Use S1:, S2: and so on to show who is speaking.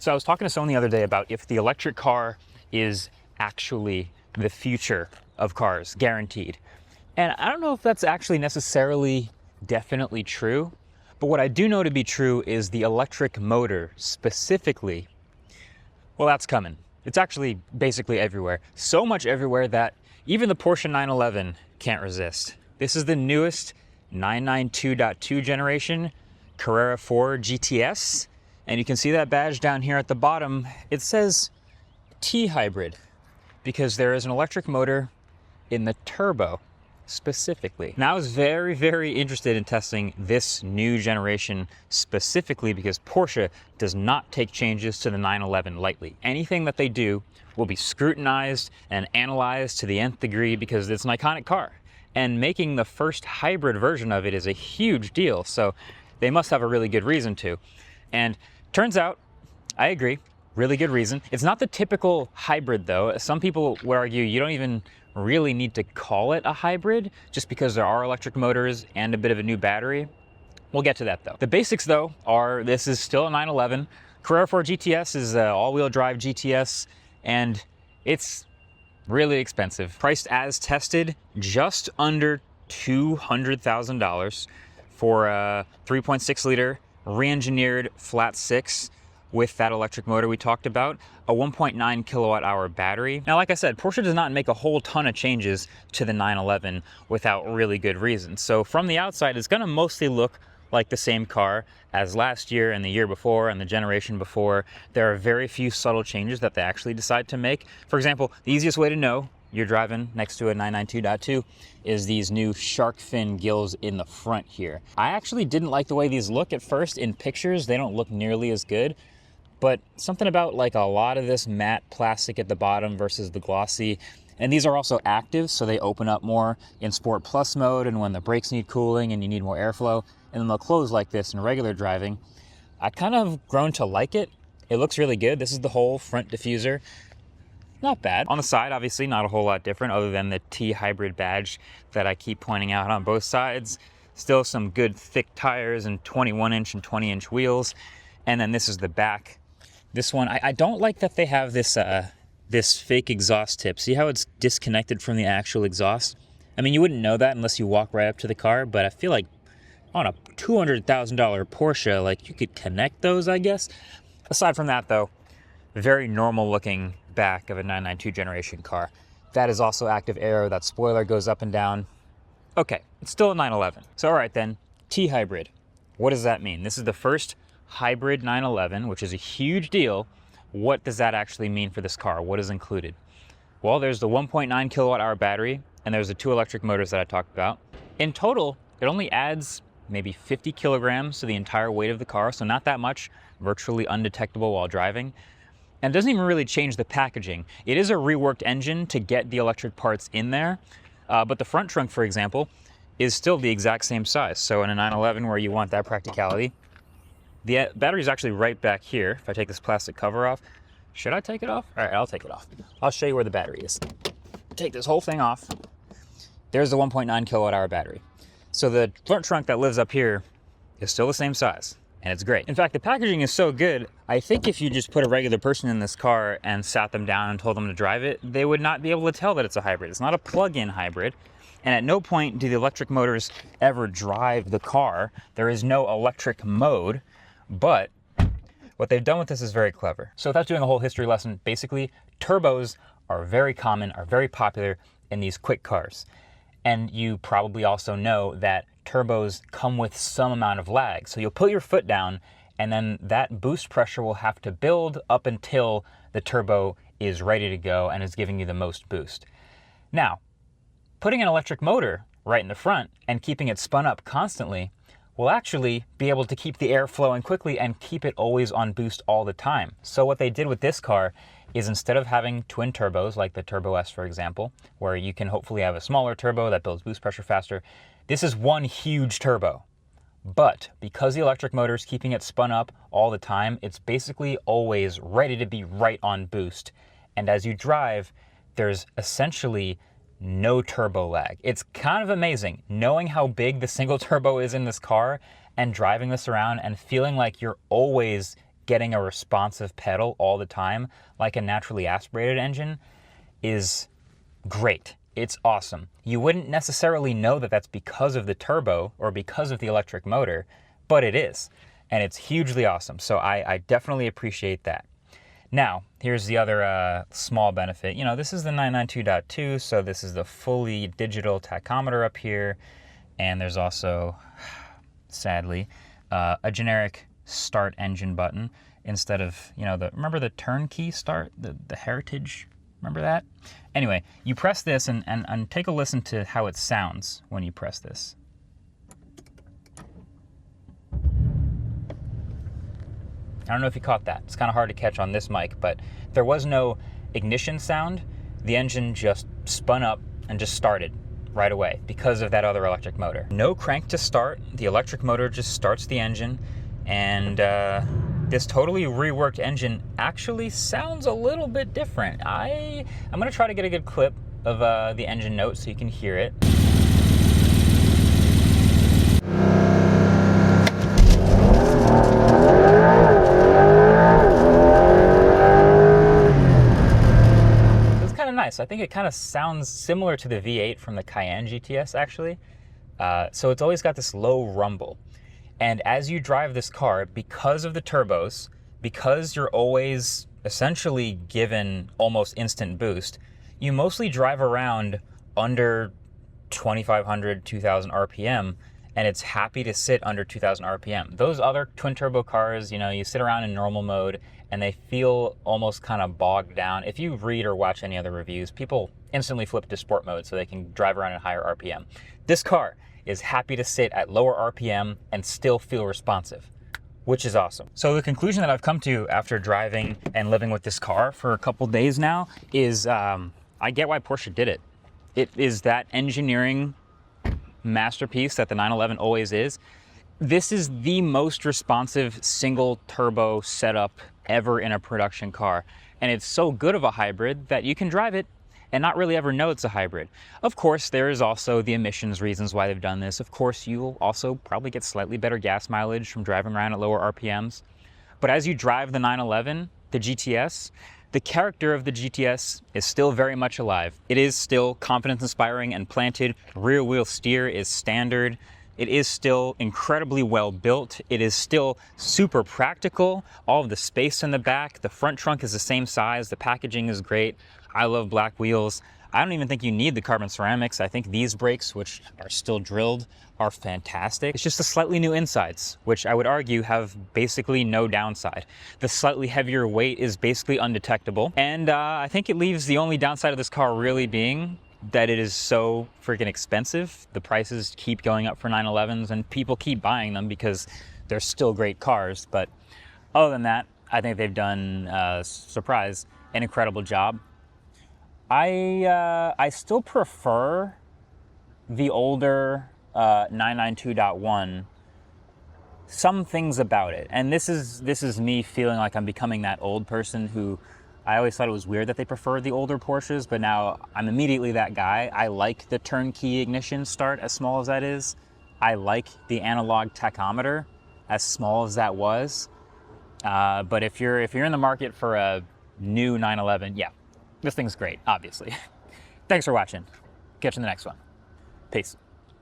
S1: So I was talking to someone the other day about if the electric car is actually the future of cars, guaranteed. And I don't know if that's actually necessarily definitely true, but what I do know to be true is the electric motor specifically, well, that's coming. It's actually basically everywhere. So much everywhere that even the Porsche 911 can't resist. This is the newest 992.2 generation Carrera 4 GTS. And you can see that badge down here at the bottom. It says T-hybrid because there is an electric motor in the turbo specifically. Now I was very, very interested in testing this new generation specifically because Porsche does not take changes to the 911 lightly. Anything that they do will be scrutinized and analyzed to the nth degree because it's an iconic car. And making the first hybrid version of it is a huge deal, so they must have a really good reason to. And turns out, I agree, really good reason. It's not the typical hybrid though. Some people would argue you don't even really need to call it a hybrid just because there are electric motors and a bit of a new battery. We'll get to that though. The basics though are this is still a 911. Carrera 4 GTS is an all-wheel drive GTS and it's really expensive. Priced as tested, just under $200,000 for a 3.6 liter re-engineered flat six with that electric motor we talked about, a 1.9 kilowatt hour battery. Now, like I said, Porsche does not make a whole ton of changes to the 911 without really good reason. So from the outside, it's gonna mostly look like the same car as last year and the year before and the generation before. There are very few subtle changes that they actually decide to make. For example, the easiest way to know you're driving next to a 992.2 is these new shark fin gills in the front here. I actually didn't like the way these look at first in pictures. They don't look nearly as good, but something about like a lot of this matte plastic at the bottom versus the glossy. And these are also active, so they open up more in Sport Plus mode and when the brakes need cooling and you need more airflow, and then they'll close like this in regular driving. I kind of grown to like it. It looks really good. This is the whole front diffuser. Not bad. On the side, obviously, not a whole lot different other than the T-hybrid badge that I keep pointing out on both sides. Still some good thick tires and 21-inch and 20-inch wheels. And then this is the back. This one, I don't like that they have this this fake exhaust tip. See how it's disconnected from the actual exhaust? I mean, you wouldn't know that unless you walk right up to the car, but I feel like on a $200,000 Porsche, like you could connect those, I guess. Aside from that though, very normal looking back of a 992 generation car. That is also active aero. That spoiler goes up and down. Okay, it's still a 911. So all right then, T-hybrid. What does that mean? This is the first hybrid 911, which is a huge deal. What does that actually mean for this car? What is included? Well, there's the 1.9 kilowatt hour battery and there's the two electric motors that I talked about. In total, it only adds maybe 50 kilograms to the entire weight of the car, so not that much, virtually undetectable while driving. And it doesn't even really change the packaging. It is a reworked engine to get the electric parts in there, but the front trunk, for example, is still the exact same size. So in a 911 where you want that practicality, the battery is actually right back here. If I take this plastic cover off, should I take it off? All right, I'll take it off. I'll show you where the battery is. Take this whole thing off. There's the 1.9 kilowatt hour battery. So the front trunk that lives up here is still the same size. And it's great. In fact, the packaging is so good, I think if you just put a regular person in this car and sat them down and told them to drive it, they would not be able to tell that it's a hybrid. It's not a plug-in hybrid. And at no point do the electric motors ever drive the car. There is no electric mode, but what they've done with this is very clever. So without doing a whole history lesson, basically, turbos are very common, are very popular in these quick cars. And you probably also know that turbos come with some amount of lag. So you'll put your foot down and then that boost pressure will have to build up until the turbo is ready to go and is giving you the most boost. Now, putting an electric motor right in the front and keeping it spun up constantly will actually be able to keep the air flowing quickly and keep it always on boost all the time. So what they did with this car is instead of having twin turbos like the Turbo S, for example, where you can hopefully have a smaller turbo that builds boost pressure faster, this is one huge turbo. But because the electric motor is keeping it spun up all the time, it's basically always ready to be right on boost. And as you drive, there's essentially no turbo lag. It's kind of amazing knowing how big the single turbo is in this car and driving this around and feeling like you're always getting a responsive pedal all the time, like a naturally aspirated engine, is great. It's awesome. You wouldn't necessarily know that that's because of the turbo or because of the electric motor, but it is. And it's hugely awesome. So I definitely appreciate that. Now, here's the other small benefit. You know, this is the 992.2, so this is the fully digital tachometer up here. And there's also, sadly, a generic start engine button instead of, you know, remember the turnkey start, the Heritage? Remember that? Anyway, you press this and take a listen to how it sounds when you press this. I don't know if you caught that. It's kind of hard to catch on this mic, but there was no ignition sound. The engine just spun up and just started right away because of that other electric motor. No crank to start. The electric motor just starts the engine, and this totally reworked engine actually sounds a little bit different. I'm gonna try to get a good clip of the engine note so you can hear it. It's kind of nice. I think it kind of sounds similar to the V8 from the Cayenne GTS actually. So it's always got this low rumble. And as you drive this car, because of the turbos, because you're always essentially given almost instant boost, you mostly drive around under 2,500, 2,000 RPM, and it's happy to sit under 2,000 RPM. Those other twin turbo cars, you know, you sit around in normal mode and they feel almost kind of bogged down. If you read or watch any other reviews, people instantly flip to sport mode so they can drive around at higher RPM. This car is happy to sit at lower RPM and still feel responsive, which is awesome. So the conclusion that I've come to after driving and living with this car for a couple days now is I get why Porsche did it. It is that engineering masterpiece that the 911 always is. This is the most responsive single turbo setup ever in a production car. And it's so good of a hybrid that you can drive it and not really ever know it's a hybrid. Of course, there is also the emissions reasons why they've done this. Of course, you'll also probably get slightly better gas mileage from driving around at lower RPMs. But as you drive the 911, the GTS, the character of the GTS is still very much alive. It is still confidence-inspiring and planted. Rear-wheel steer is standard. It is still incredibly well built. It is still super practical. All of the space in the back, the front trunk is the same size. The packaging is great. I love black wheels. I don't even think you need the carbon ceramics. I think these brakes, which are still drilled, are fantastic. It's just the slightly new insides, which I would argue have basically no downside. The slightly heavier weight is basically undetectable. And I think it leaves the only downside of this car really being that it is so freaking expensive. The prices keep going up for 911s and people keep buying them because they're still great cars. But other than that, I think they've done, surprise, an incredible job. I still prefer the older 992.1. Some things about it, and this is me feeling like I'm becoming that old person who I always thought it was weird that they preferred the older Porsches, but now I'm immediately that guy. I like the turnkey ignition start, as small as that is. I like the analog tachometer, as small as that was. But if you're in the market for a new 911, yeah. This thing's great, obviously. Thanks for watching. Catch you in the next one. Peace.